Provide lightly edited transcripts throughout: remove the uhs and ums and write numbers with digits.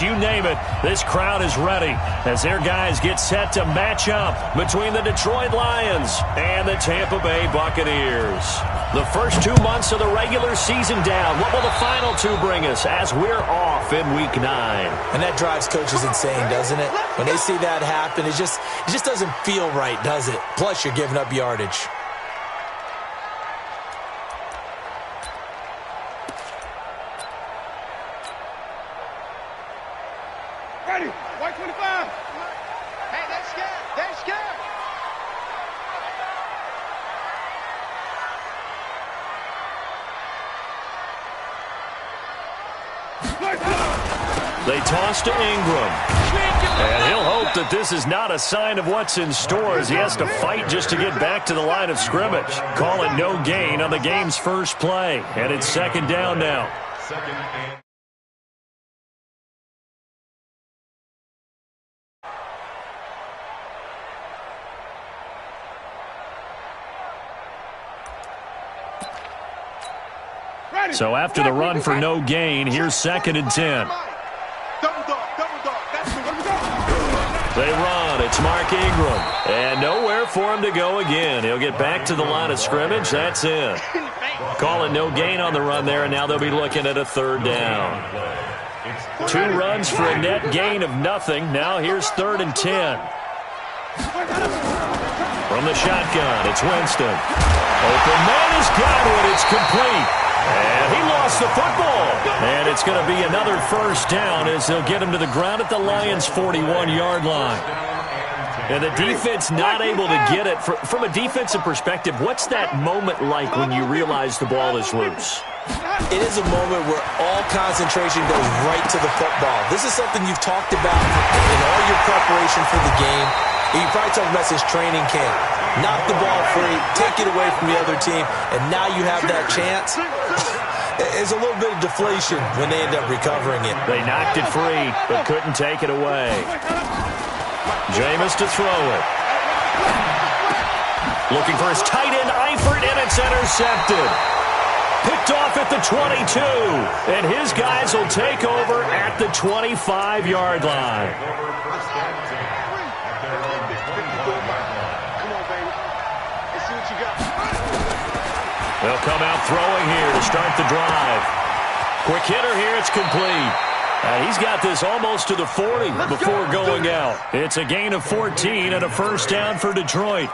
sports, you name it, this crowd is ready as their guys get set to match up between the Detroit Lions and the Tampa Bay Buccaneers. The first 2 months of the regular season down. What will the final two bring us as we're off in Week 9? And that drives coaches insane, doesn't it? When they see that happen, it just doesn't feel right, does it? Plus, you're giving up yardage. Ready, white 25. Hey, they're scared. They're scared. They toss to Ingram. And he'll hope that this is not a sign of what's in store as he has to fight just to get back to the line of scrimmage. Call it no gain on the game's first play. And it's second down now. So after the run for no gain, here's 2nd and 10. They run. It's Mark Ingram. And nowhere for him to go again. He'll get back to the line of scrimmage. That's it. Call it no gain on the run there, and now they'll be looking at a 3rd down. 2 runs for a net gain of nothing. Now here's 3rd and 10. From the shotgun, it's Winston. Open man has got it. It's complete. And he lost the football. And it's going to be another 1st down as they'll get him to the ground at the Lions' 41-yard line. And the defense not able to get it. From a defensive perspective, what's that moment like when you realize the ball is loose? It is a moment where all concentration goes right to the football. This is something you've talked about in all your preparation for the game. You probably talked about since training camp. Knock the ball free, take it away from the other team, and now you have that chance. There's a little bit of deflation when they end up recovering it. They knocked it free, but couldn't take it away. Jameis to throw it. Looking for his tight end, Eifert, and it's intercepted. Picked off at the 22, and his guys will take over at the 25-yard line. They'll come out throwing here to start the drive. Quick hitter here, it's complete. He's got this almost to the 40 before going out. It's a gain of 14 and a 1st down for Detroit.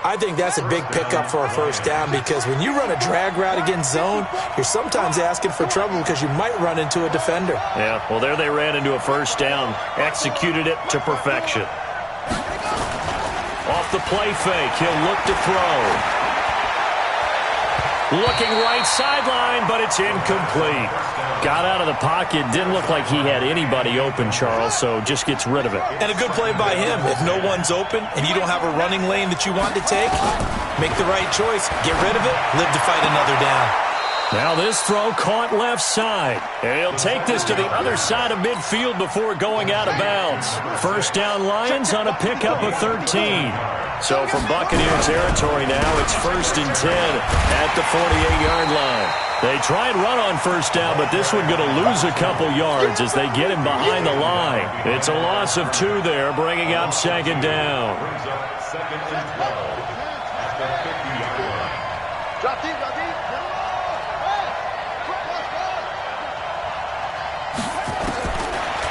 I think that's a big pickup for a 1st down because when you run a drag route against zone, you're sometimes asking for trouble because you might run into a defender. Yeah, well, there they ran into a 1st down, executed it to perfection. Off the play fake, he'll look to throw. Looking right sideline, but it's incomplete. Got out of the pocket. Didn't look like he had anybody open, Charles, so just gets rid of it. And a good play by him. If no one's open and you don't have a running lane that you want to take, make the right choice. Get rid of it. Live to fight another down. Now this throw caught left side. And he'll take this to the other side of midfield before going out of bounds. 1st down Lions on a pickup of 13. So from Buccaneer territory now, it's 1st and 10 at the 48-yard line. They try and run on 1st down, but this one going to lose a couple yards as they get him behind the line. It's a loss of 2 there, bringing up 2nd down.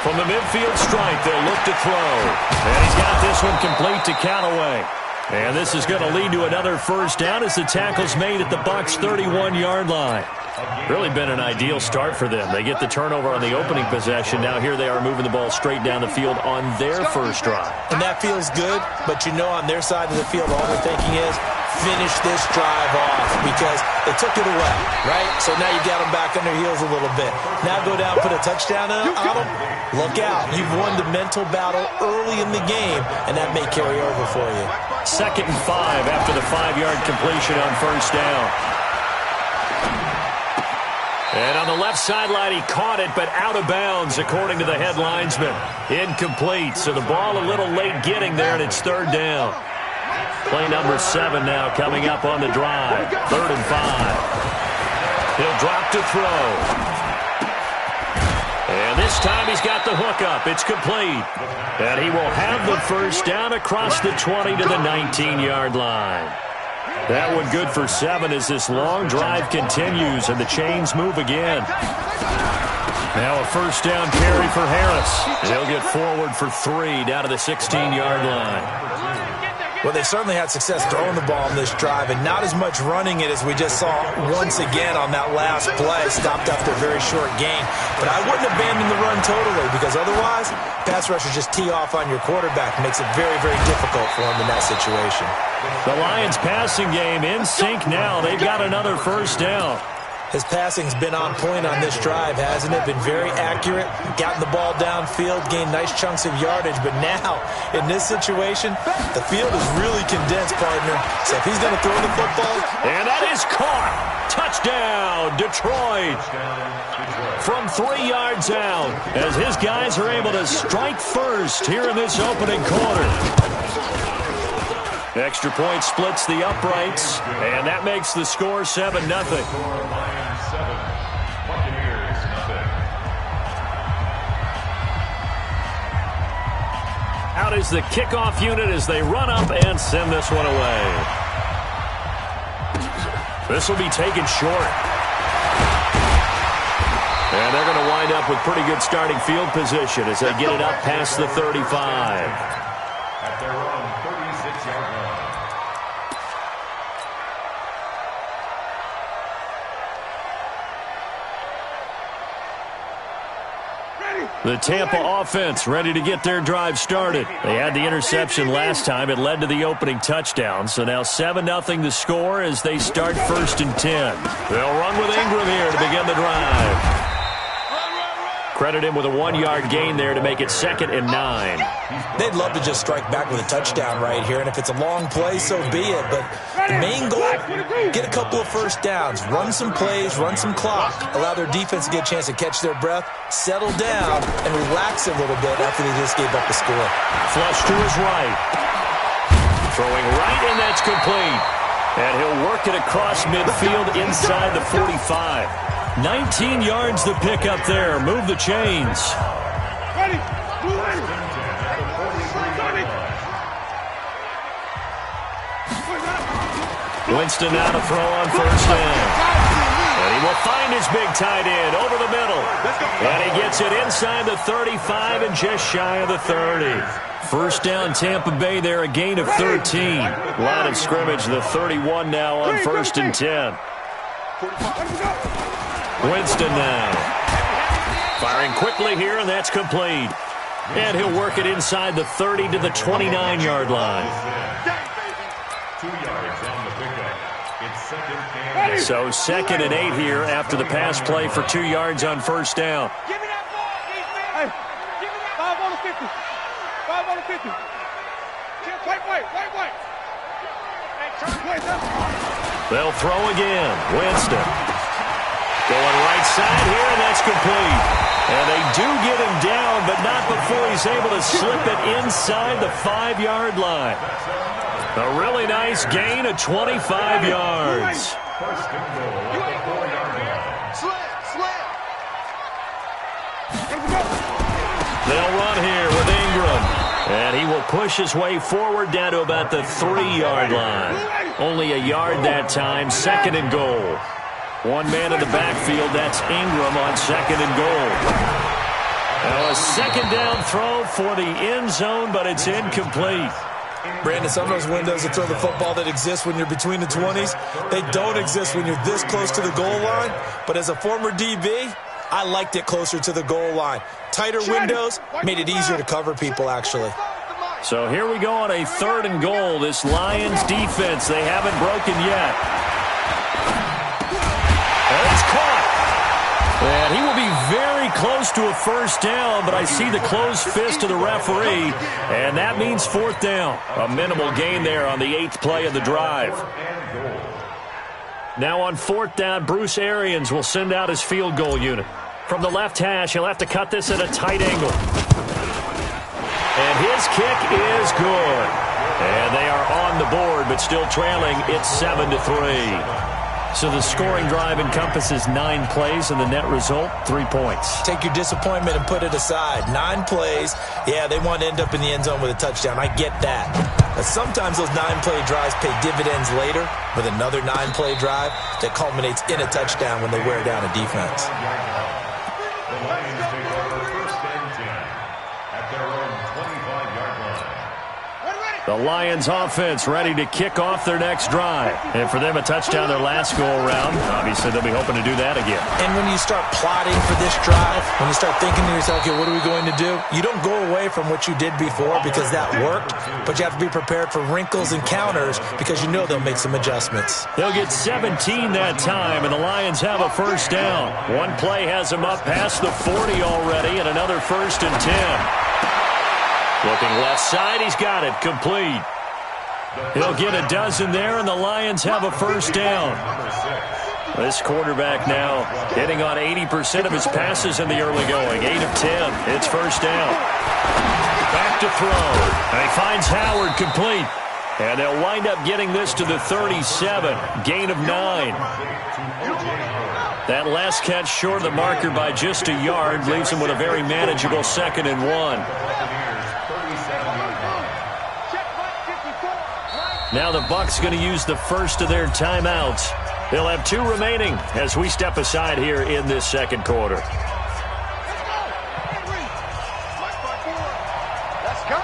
From the midfield strike, they'll look to throw. And he's got this one complete to Callaway. And this is going to lead to another 1st down as the tackle's made at the Bucs' 31-yard line. Really been an ideal start for them. They get the turnover on the opening possession. Now here they are moving the ball straight down the field on their 1st drive. And that feels good, but you know on their side of the field all they're thinking is finish this drive off because they took it away, right? So now you got them back on their heels a little bit. Now go down, put a touchdown on them. Look out. You've won the mental battle early in the game, and that may carry over for you. 2nd and 5 after the 5-yard completion on 1st down. And on the left sideline, he caught it, but out of bounds, according to the head linesman. Incomplete, so the ball a little late getting there, and it's 3rd down. Play number 7 now coming up on the drive. 3rd and 5. He'll drop to throw. And This time he's got the hookup. It's complete. And he will have the first down across the 20 to the 19-yard line. That one good for 7 as this long drive continues and the chains move again. Now a first down carry for Harris. He'll get forward for 3 down to the 16-yard line. Well, they certainly had success throwing the ball on this drive and not as much running it as we just saw once again on that last play. Stopped after a very short gain. But I wouldn't abandon the run totally because otherwise, pass rushers just tee off on your quarterback. Makes it very, very difficult for him in that situation. The Lions passing game in sync now. They've got another first down. His passing's been on point on this drive, hasn't it? Been very accurate, gotten the ball downfield, gained nice chunks of yardage. But now, in this situation, the field is really condensed, partner. So if he's going to throw the football... And that is caught. Touchdown, Detroit. From 3 yards out, as his guys are able to strike first here in this opening quarter. Extra point splits the uprights, and that makes the score 7-0. Out is the kickoff unit as they run up and send this one away. This will be taken short. And they're going to wind up with pretty good starting field position as they get it up past the 35. At their own 36-yard line. The Tampa offense ready to get their drive started. They had the interception last time. It led to the opening touchdown. So now 7-0 the score as they start 1st and 10. They'll run with Ingram here to begin the drive. Credit him with a 1-yard gain there to make it 2nd and 9. They'd love to just strike back with a touchdown right here, and if it's a long play, so be it. But the main goal, get a couple of first downs, run some plays, run some clock, allow their defense to get a chance to catch their breath, settle down, and relax a little bit after they just gave up the score. Flush to his right. Throwing right, and that's complete. And he'll work it across midfield inside the 45. 19 yards to pick up there. Move the chains. Ready. Winston now to throw on first down. And he will find his big tight end over the middle. And he gets it inside the 35 and just shy of the 30. First down Tampa Bay there, a gain of 13. Line of scrimmage, the 31 now on 1st and 10. Winston now. Firing quickly here, and that's complete. And he'll work it inside the 30 to the 29-yard line. 2 yards on the pickup. It's 2nd and 8. So 2nd and 8 here after the pass play for 2 yards on first down. Give me that ball, defense. Hey, give me that 5 on the 50. 5 on the 50. Wait. Hey, turn play up. They'll throw again. Winston. Going right side here, and that's complete. And they do get him down, but not before he's able to slip it inside the 5-yard line. A really nice gain of 25 yards. First and goal at the 4-yard line. Slip. They'll run here with Ingram. And he will push his way forward down to about the 3-yard line. Only a yard that time, 2nd and goal. One man in the backfield, that's Ingram on 2nd and goal. Now a 2nd down throw for the end zone, but it's incomplete. Brandon, some of those windows to throw the football that exist when you're between the 20s, they don't exist when you're this close to the goal line. But as a former DB, I liked it closer to the goal line. Tighter windows made it easier to cover people, actually. So here we go on a 3rd and goal. This Lions defense, they haven't broken yet. And it's caught. And he will be very close to a first down, but I see the closed fist of the referee, and that means 4th down. A minimal gain there on the 8th play of the drive. Now on 4th down, Bruce Arians will send out his field goal unit. From the left hash, he'll have to cut this at a tight angle. And his kick is good. And they are on the board, but still trailing. It's 7-3. So the scoring drive encompasses 9 plays, and the net result, 3 points. Take your disappointment and put it aside. 9 plays. Yeah, they want to end up in the end zone with a touchdown. I get that. But sometimes those 9-play drives pay dividends later with another 9-play drive that culminates in a touchdown when they wear down a defense. The Lions take over 1st and 10 at their own 25-yard line. The Lions offense ready to kick off their next drive. And for them, a touchdown their last go-around. Obviously, they'll be hoping to do that again. And when you start plotting for this drive, when you start thinking to yourself, okay, what are we going to do? You don't go away from what you did before because that worked, but you have to be prepared for wrinkles and counters because you know they'll make some adjustments. They'll get 17 that time, and the Lions have a first down. One play has them up past the 40 already, and another 1st and 10. Looking left side, he's got it, complete. He'll get a dozen there, and the Lions have a first down. This quarterback now hitting on 80% of his passes in the early going. 8 of 10. It's first down. Back to throw. And he finds Howard complete. And they'll wind up getting this to the 37. Gain of 9. That last catch short of the marker by just a yard leaves him with a very manageable 2nd and 1. Now the Bucs going to use the first of their timeouts. They'll have 2 remaining as we step aside here in this second quarter. Let's go.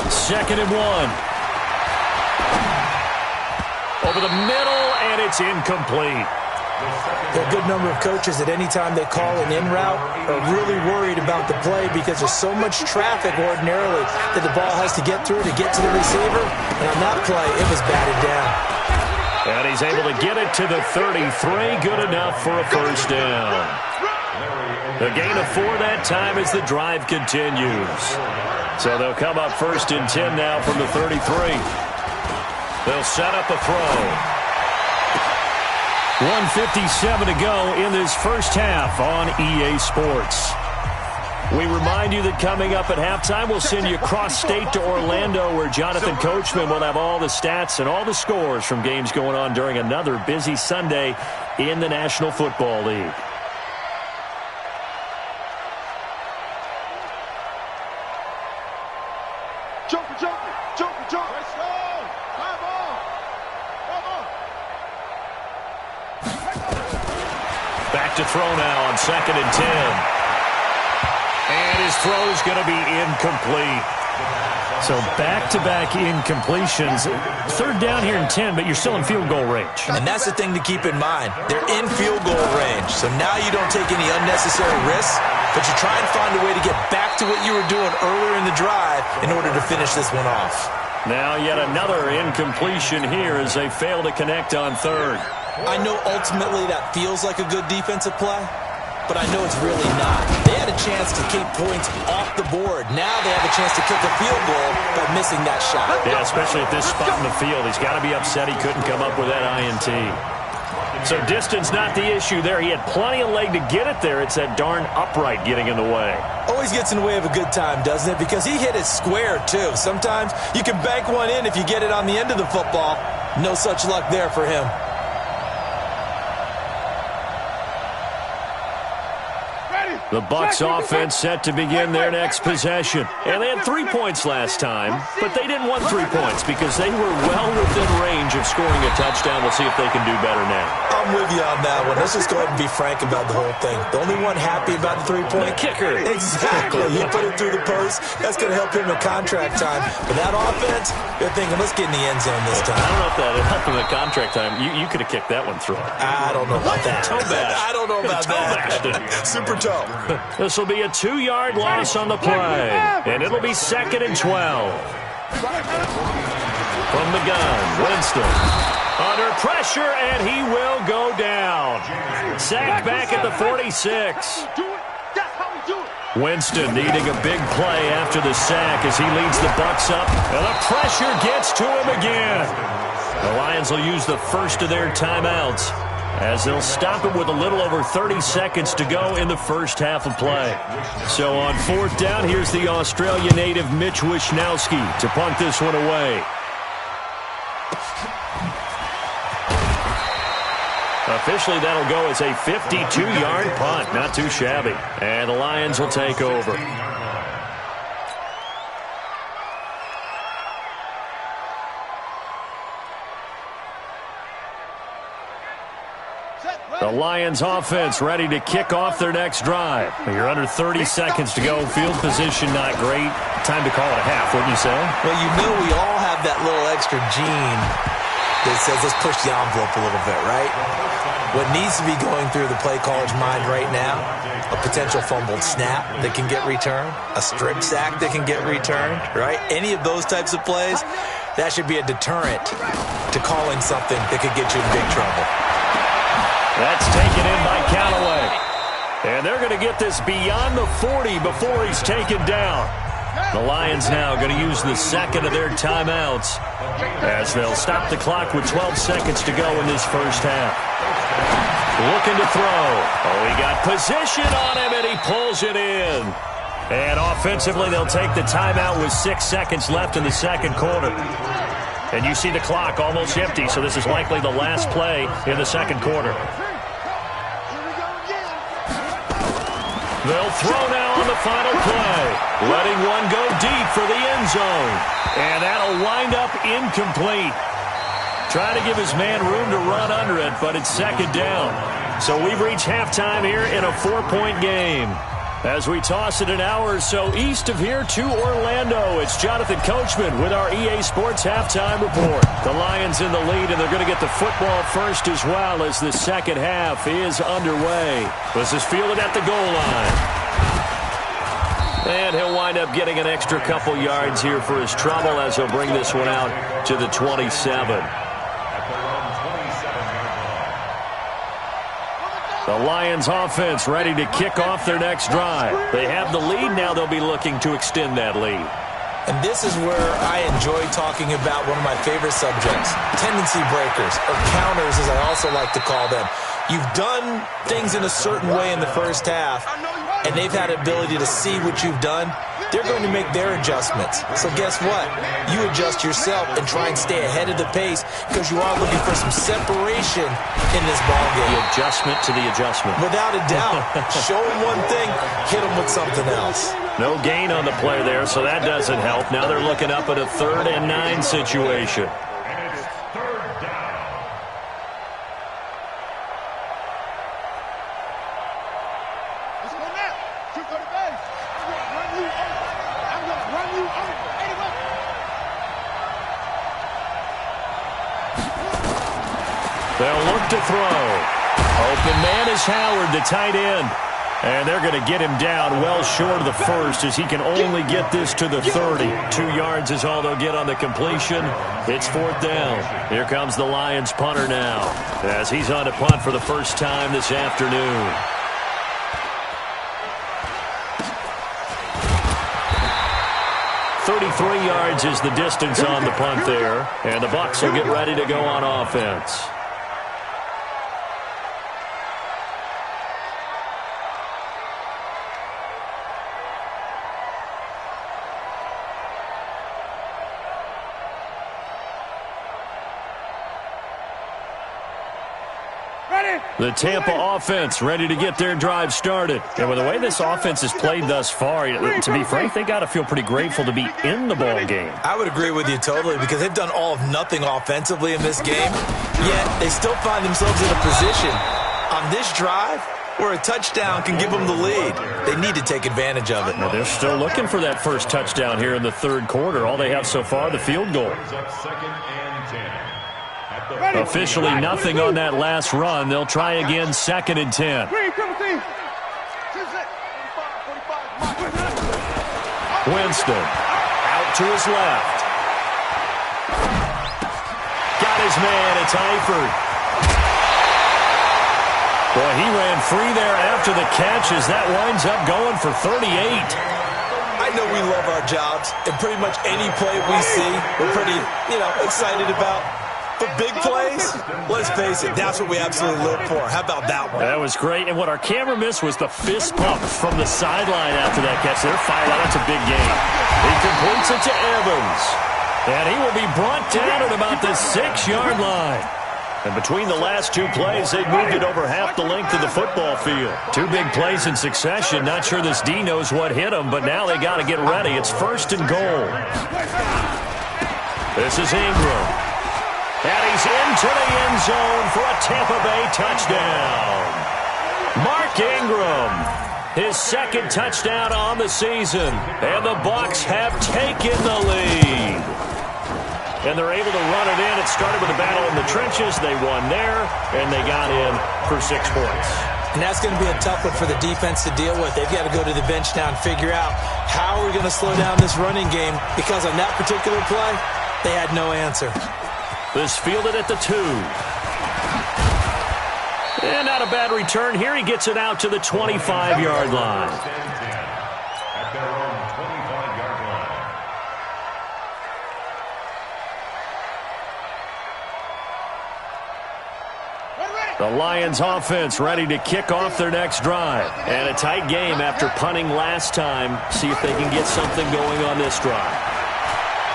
2nd and 1. Over the middle, and it's incomplete. There are a good number of coaches at any time they call an in route are really worried about the play because there's so much traffic ordinarily that the ball has to get through to get to the receiver. And on that play, it was batted down. And he's able to get it to the 33. Good enough for a first down. The gain of 4 that time as the drive continues. So they'll come up 1st and 10 now from the 33. They'll set up a throw. 1:57 to go in this first half on EA Sports. We remind you that coming up at halftime, we'll send you cross-state to Orlando, where Jonathan Coachman will have all the stats and all the scores from games going on during another busy Sunday in the National Football League. Joker, Joker, Joker, Joker. Let's go. High ball. Back to throw now on 2nd and 10. And his throw's going to be incomplete. So back-to-back incompletions. 3rd down here in 10, but you're still in field goal range. And that's the thing to keep in mind. They're in field goal range. So now you don't take any unnecessary risks, but you try and find a way to get back to what you were doing earlier in the drive in order to finish this one off. Now yet another incompletion here as they fail to connect on 3rd. I know ultimately that feels like a good defensive play, but I know it's really not. They had a chance to keep points off the board. Now they have a chance to kick a field goal by missing that shot. Yeah, especially at this spot in the field. He's got to be upset he couldn't come up with that INT. So distance not the issue there. He had plenty of leg to get it there. It's that darn upright getting in the way. Always gets in the way of a good time, doesn't it? Because he hit it square, too. Sometimes you can bank one in if you get it on the end of the football. No such luck there for him. The Bucs offense set to begin their next possession. And they had 3 points last time, but they didn't want 3 points because they were well within range of scoring a touchdown. We'll see if they can do better now. I'm with you on that one. Let's just go ahead and be frank about the whole thing. The only one happy about the 3-point? The kicker. Exactly. He put it through the post. That's going to help him in contract time. But that offense, they're thinking, let's get in the end zone this time. I don't know if that helped him in contract time. You could have kicked that one through. I don't know about that. Toe bash. I don't know about that. Super toe. This will be a 2-yard loss on the play, and it'll be 2nd and 12. From the gun, Winston. Under pressure, and he will go down. Sacked back at the 46. Winston needing a big play after the sack as he leads the Bucs up, and the pressure gets to him again. The Lions will use the first of their timeouts as they'll stop it with a little over 30 seconds to go in the first half of play. So on 4th down, here's the Australia native Mitch Wishnowsky to punt this one away. Officially, that'll go as a 52-yard punt. Not too shabby. And the Lions will take over. The Lions offense ready to kick off their next drive. You're under 30 seconds to go. Field position not great. Time to call it a half, wouldn't you say? Well, you know we all have that little extra gene that says let's push the envelope a little bit, right? What needs to be going through the play caller's mind right now, a potential fumbled snap that can get returned, a strip sack that can get returned, right? Any of those types of plays, that should be a deterrent to calling something that could get you in big trouble. That's taken in by Callaway. And they're going to get this beyond the 40 before he's taken down. The Lions now going to use the second of their timeouts as they'll stop the clock with 12 seconds to go in this first half. Looking to throw. Oh, he got position on him, and he pulls it in. And offensively, they'll take the timeout with 6 seconds left in the second quarter. And you see the clock almost empty, so this is likely the last play in the second quarter. They'll throw now on the final play, letting one go deep for the end zone. And that'll wind up incomplete. Trying to give his man room to run under it, but it's second down. So we've reached halftime here in a 4-point game. As we toss it an hour or so east of here to Orlando, it's Jonathan Coachman with our EA Sports Halftime Report. The Lions in the lead, and they're going to get the football first as well as the second half is underway. This is fielded at the goal line. And he'll wind up getting an extra couple yards here for his trouble as he'll bring this one out to the 27. The Lions offense ready to kick off their next drive. They have the lead. Now they'll be looking to extend that lead. And this is where I enjoy talking about one of my favorite subjects, tendency breakers, or counters as I also like to call them. You've done things in a certain way in the first half, and they've had the ability to see what you've done. They're going to make their adjustments. So guess what? You adjust yourself and try and stay ahead of the pace because you are looking for some separation in this ballgame. The adjustment to the adjustment. Without a doubt. Show them one thing, hit them with something else. No gain on the play there, so that doesn't help. Now they're looking up at a 3rd and 9 situation. They'll look to throw. Open man is Howard, the tight end. And they're going to get him down well short of the first as he can only get this to the 30. 2 yards is all they'll get on the completion. It's 4th down. Here comes the Lions punter now as he's on to punt for the first time this afternoon. .33 yards is the distance on the punt there. And the Bucs will get ready to go on offense. The Tampa offense ready to get their drive started. And with the way this offense has played thus far, to be frank, they got to feel pretty grateful to be in the ball game. I would agree with you totally because they've done all of nothing offensively in this game, yet they still find themselves in a position on this drive where a touchdown can give them the lead. They need to take advantage of it. Now they're still looking for that first touchdown here in the 3rd quarter. All they have so far, the field goal. Officially nothing on that last run. They'll try again, 2nd and 10. Winston out to his left. Got his man. It's Eifert. Boy, he ran free there after the catch as that winds up going for 38. I know we love our jobs, and pretty much any play we see, we're pretty, excited about. But big plays, let's face it, that's what we absolutely live for. How about that one? That was great. And what our camera missed was the fist pump from the sideline after that catch. They're fired out. That's a big game. He completes it to Evans. And he will be brought down at about the 6-yard line. And between the last two plays, they've moved it over half the length of the football field. Two big plays in succession. Not sure this D knows what hit him, but now they got to get ready. It's 1st and goal. This is Ingram. And he's into the end zone for a Tampa Bay touchdown. Mark Ingram, his 2nd touchdown on the season. And the Bucs have taken the lead. And they're able to run it in. It started with a battle in the trenches. They won there, and they got in for 6 points. And that's going to be a tough one for the defense to deal with. They've got to go to the bench now and figure out how are we going to slow down this running game, because on that particular play, they had no answer. This fielded at the 2. And not a bad return here. He gets it out to the 25-yard line. At their own 25-yard line. The Lions offense ready to kick off their next drive. And a tight game after punting last time. See if they can get something going on this drive.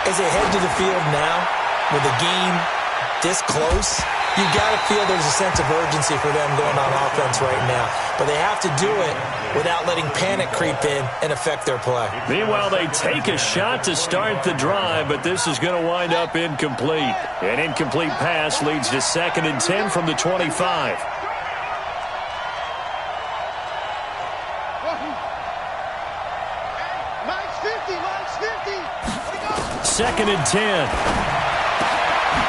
As they head to the field now, with the game this close, you've got to feel there's a sense of urgency for them going on offense right now. But they have to do it without letting panic creep in and affect their play. Meanwhile, they take a shot to start the drive, but this is going to wind up incomplete. An incomplete pass leads to 2nd and 10 from the 25. Mine's 50. 2nd and 10.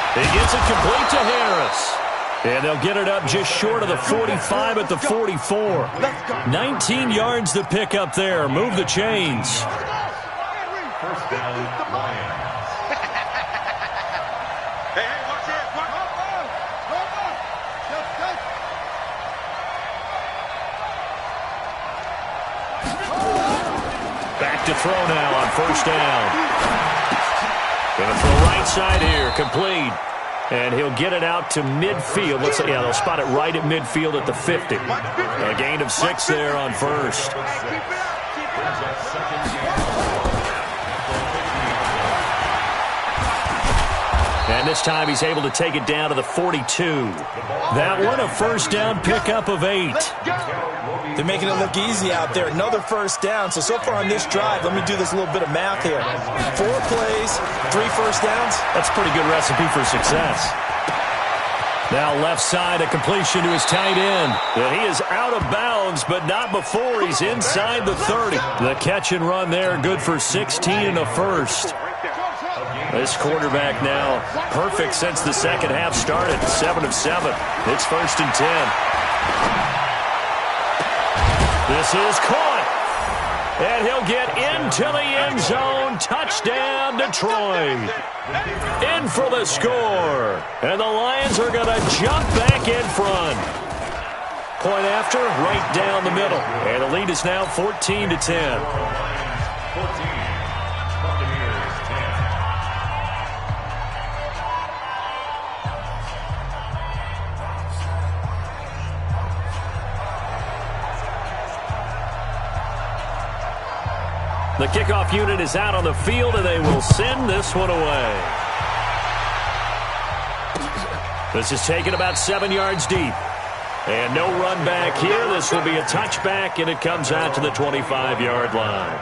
He gets it complete to Harris. And they'll get it up just short of the 45 at the 44. 19 yards to pick up there. Move the chains. 1st down, Lions. Hey, watch it. Back to throw now on 1st down. Going to throw right side here. Complete. And he'll get it out to midfield. Looks like, yeah, they'll spot it right at midfield at the 50. A gain of 6 there on 1st. And this time he's able to take it down to the 42. That one, a 1st down pickup of 8. They're making it look easy out there. Another 1st down. So far on this drive, let me do this little bit of math here. 4 plays, 3 1st downs. That's a pretty good recipe for success. Now left side, a completion to his tight end. And he is out of bounds, but not before he's inside the 30. The catch and run there, good for 16 and a 1st. This quarterback now perfect since the 2nd half started. 7 of 7. It's 1st and 10. This is caught. And he'll get into the end zone. Touchdown, Detroit. In for the score. And the Lions are going to jump back in front. Point after, right down the middle. And the lead is now 14 to 10. 14. The kickoff unit is out on the field, and they will send this one away. This is taken about 7 yards deep. And no run back here. This will be a touchback, and it comes out to the 25-yard line.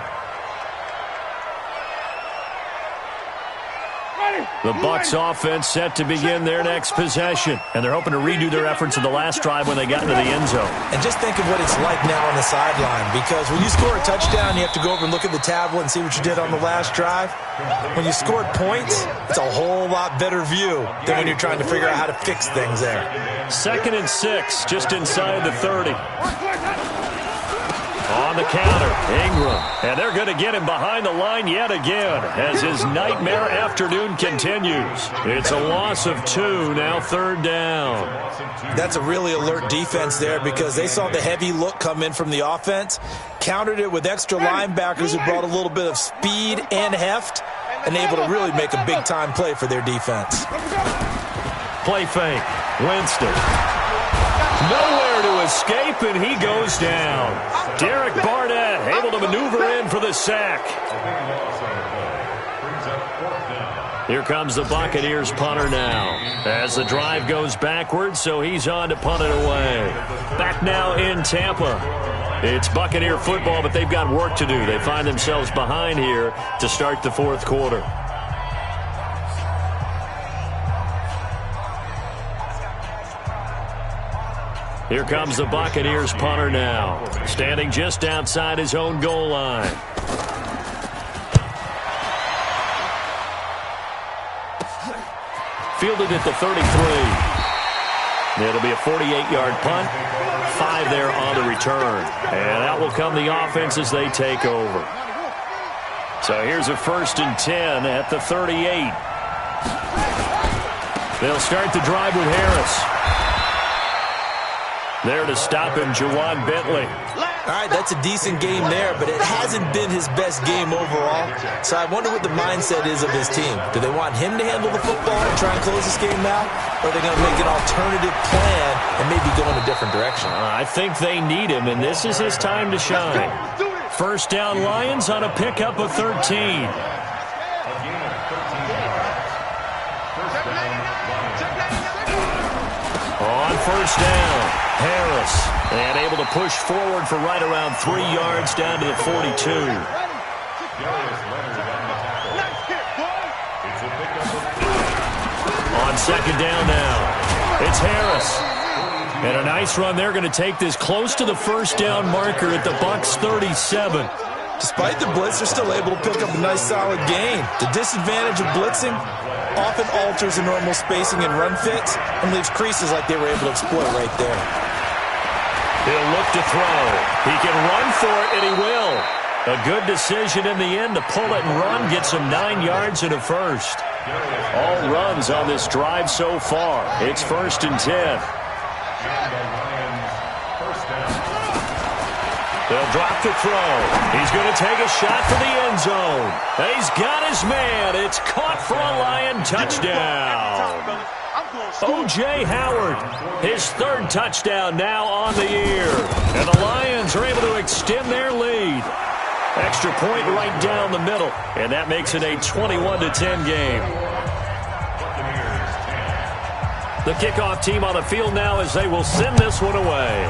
The Bucs offense set to begin their next possession. And they're hoping to redo their efforts in the last drive when they got into the end zone. And just think of what it's like now on the sideline. Because when you score a touchdown, you have to go over and look at the tablet and see what you did on the last drive. When you scored points, it's a whole lot better view than when you're trying to figure out how to fix things there. 2nd and 6, just inside the 30. On the counter, Ingram. And they're going to get him behind the line yet again as his nightmare afternoon continues. It's a loss of 2, now 3rd down. That's a really alert defense there because they saw the heavy look come in from the offense, countered it with extra linebackers who brought a little bit of speed and heft, and able to really make a big-time play for their defense. Play fake. Winston. Nowhere to escape, and he goes down. Derek Barnett able to maneuver in for the sack. A big loss on the play. Brings up 4th down. Here comes the Buccaneers punter now. As the drive goes backwards, so he's on to punt it away. Back now in Tampa. It's Buccaneer football, but they've got work to do. They find themselves behind here to start the fourth quarter. Here comes the Buccaneers punter now, standing just outside his own goal line. Fielded at the 33. It'll be a 48-yard punt. 5 there on the return. And out will come the offense as they take over. So here's a 1st and 10 at the 38. They'll start the drive with Harris. There to stop him, Juwan Bentley. All right, that's a decent game there, but it hasn't been his best game overall. So I wonder what the mindset is of his team. Do they want him to handle the football and try and close this game out? Or are they going to make an alternative plan and maybe go in a different direction? I think they need him, and this is his time to shine. First down, Lions on a pickup of 13. On first down, Harris, and able to push forward for right around 3 yards down to the 42. On second down now, it's Harris. And a nice run. They're going to take this close to the first down marker at the Bucs 37. Despite the blitz, they're still able to pick up a nice solid gain. The disadvantage of blitzing often alters the normal spacing and run fits and leaves creases like they were able to exploit right there. He'll look to throw. He can run for it, and he will. A good decision in the end to pull it and run, gets him 9 yards and a first. All runs on this drive so far. It's 1st and 10. They'll drop the throw. He's going to take a shot for the end zone. He's got his man. It's caught for a Lion touchdown. O.J. Howard, his 3rd touchdown now on the year. And the Lions are able to extend their lead. Extra point right down the middle. And that makes it a 21-10 game. The kickoff team on the field now as they will send this one away.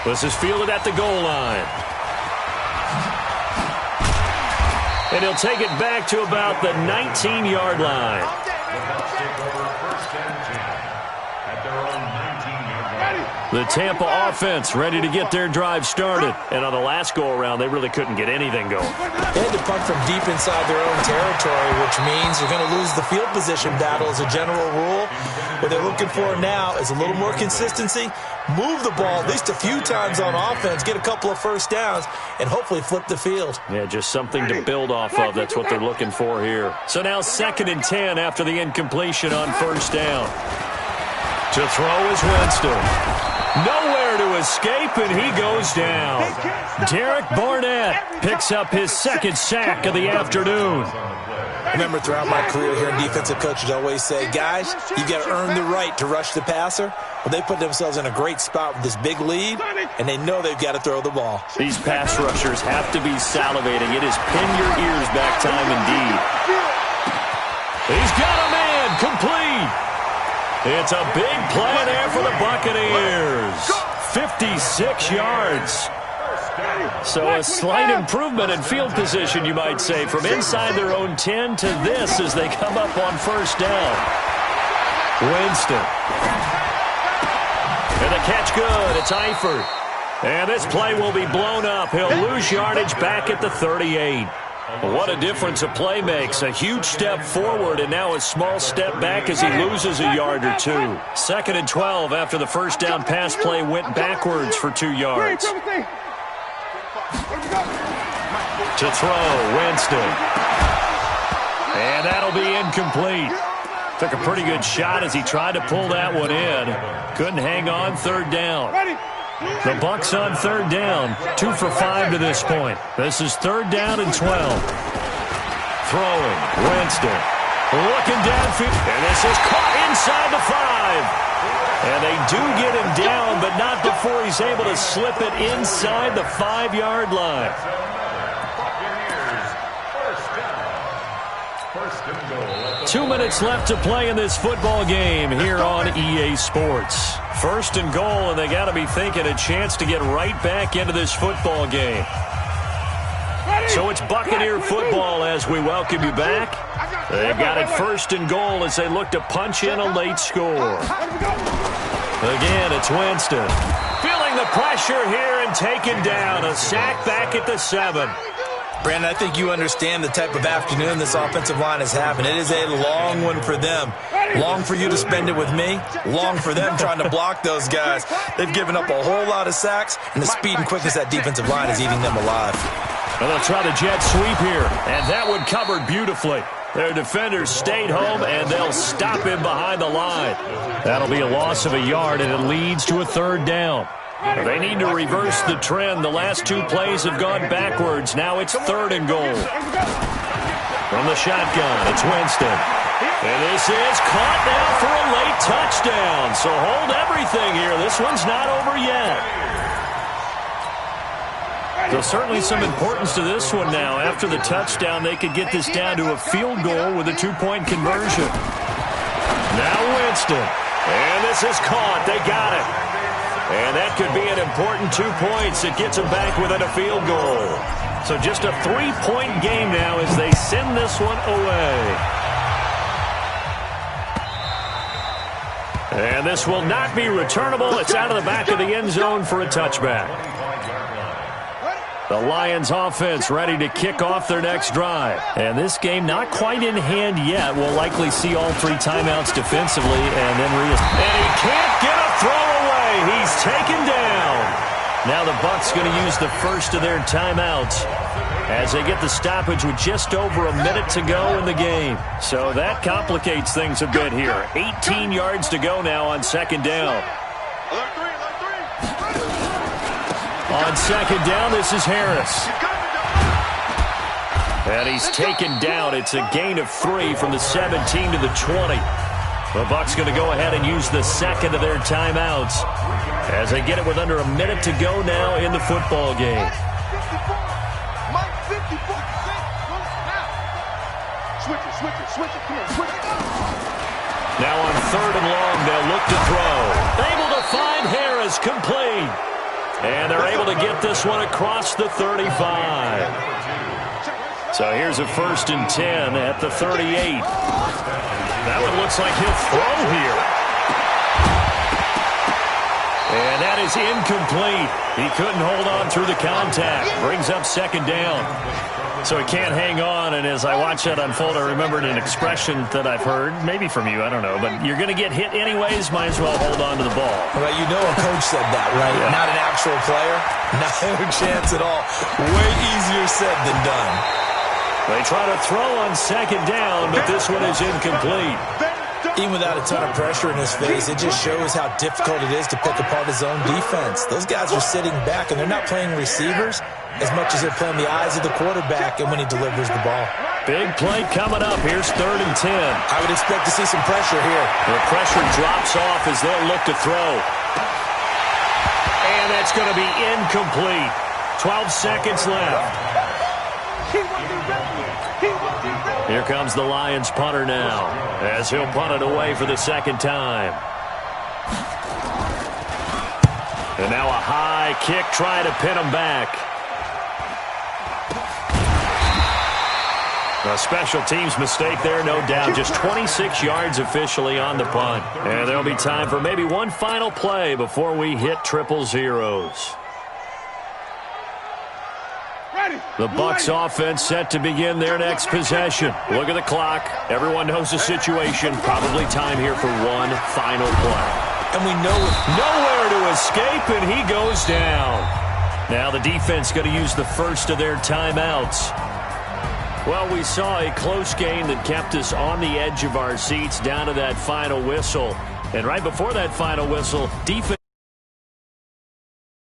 This is fielded at the goal line. And he'll take it back to about the 19-yard line. The Tampa offense ready to get their drive started. And on the last go-around, they really couldn't get anything going. They had to punt from deep inside their own territory, which means you're going to lose the field position battle as a general rule. What they're looking for now is a little more consistency, move the ball at least a few times on offense, get a couple of first downs, and hopefully flip the field. Yeah, just something to build off of. That's what they're looking for here. So now 2nd and 10 after the incompletion on first down. To throw is Winston. Nowhere to escape, and he goes down. Derek Barnett picks up his 2nd sack of the afternoon. I remember throughout my career here in defensive coaches always say, guys, you've got to earn the right to rush the passer. Well, they put themselves in a great spot with this big lead, and they know they've got to throw the ball. These pass rushers have to be salivating. It is pin your ears back time indeed. He's got a man, complete. It's a big play there for the Buccaneers. 56 yards. So a slight improvement in field position, you might say, from inside their own 10 to this as they come up on first down. Winston. And the catch good. It's Eifert. And this play will be blown up. He'll lose yardage back at the 38. What a difference a play makes. A huge step forward and now a small step back as he loses a yard or two. 2nd and 12 after the first down pass play went backwards for 2 yards. To throw, Winston. And that'll be incomplete. Took a pretty good shot as he tried to pull that one in. Couldn't hang on, 3rd down. The Bucs on 3rd down, 2 for 5 to this point. This is 3rd down and 12. Throwing, Winston. Looking downfield, and this is caught inside the 5. And they do get him down, but not before he's able to slip it inside the 5-yard line. First and goal. 2 minutes left to play in this football game here on EA Sports. First and goal, and they got to be thinking a chance to get right back into this football game. So it's Buccaneer football as we welcome you back. They've got it first and goal as they look to punch in a late score. Again, it's Winston. Feeling the pressure here and taken down. A sack back at the 7. Brandon, I think you understand the type of afternoon this offensive line is having. It is a long one for them. Long for you to spend it with me. Long for them trying to block those guys. They've given up a whole lot of sacks, and the speed and quickness that defensive line is eating them alive. Well, they'll try the jet sweep here, and that one covered beautifully. Their defenders stayed home, and they'll stop him behind the line. That'll be a loss of a yard, and it leads to a 3rd down. They need to reverse the trend. The last 2 plays have gone backwards. Now it's 3rd and goal. From the shotgun, it's Winston. And this is caught now for a late touchdown. So hold everything here. This one's not over yet. So certainly some importance to this one now. After the touchdown, they could get this down to a field goal with a 2-point conversion. Now Winston. And this is caught. They got it. And that could be an important 2 points. It gets them back within a field goal. So just a 3-point game now as they send this one away. And this will not be returnable. It's out of the back of the end zone for a touchback. The Lions offense ready to kick off their next drive. And this game not quite in hand yet. We'll likely see all 3 timeouts defensively and then and he can't get a throw away. He's taken down. Now the Bucs going to use the first of their timeouts as they get the stoppage with just over a minute to go in the game. So that complicates things a bit here. 18 yards to go now on 2nd down. On 2nd down, this is Harris. And he's taken down. It's a gain of 3 from the 17 to the 20. The Bucs going to go ahead and use the second of their timeouts as they get it with under a minute to go now in the football game. Now on 3rd and long, they'll look to throw. Able to find Harris, complete. And they're able to get this one across the 35. So here's a 1st and 10 at the 38. That one looks like he'll throw here. And that is incomplete. He couldn't hold on through the contact. Brings up 2nd down. So he can't hang on, and as I watch that unfold, I remembered an expression that I've heard, maybe from you, I don't know, but you're going to get hit anyways, might as well hold on to the ball. Well, you know a coach said that, right? Yeah. Not an actual player. No chance at all. Way easier said than done. They try to throw on 2nd down, but this one is incomplete. Even without a ton of pressure in his face, it just shows how difficult it is to pick apart his own defense. Those guys are sitting back, and they're not playing receivers as much as they're playing the eyes of the quarterback and when he delivers the ball. Big play coming up. Here's 3rd and 10. I would expect to see some pressure here. The pressure drops off as they'll look to throw. And that's going to be incomplete. 12 seconds left. Here comes the Lions punter now as he'll punt it away for the 2nd time. And now a high kick trying to pin him back. A special teams mistake there, no doubt. Just 26 yards officially on the punt. And there'll be time for maybe one final play before we hit triple zeros. The Bucs offense set to begin their next possession. Look at the clock. Everyone knows the situation. Probably time here for one final play. And we know nowhere to escape, and he goes down. Now the defense going to use the first of their timeouts. Well, we saw a close game that kept us on the edge of our seats down to that final whistle. And right before that final whistle, defense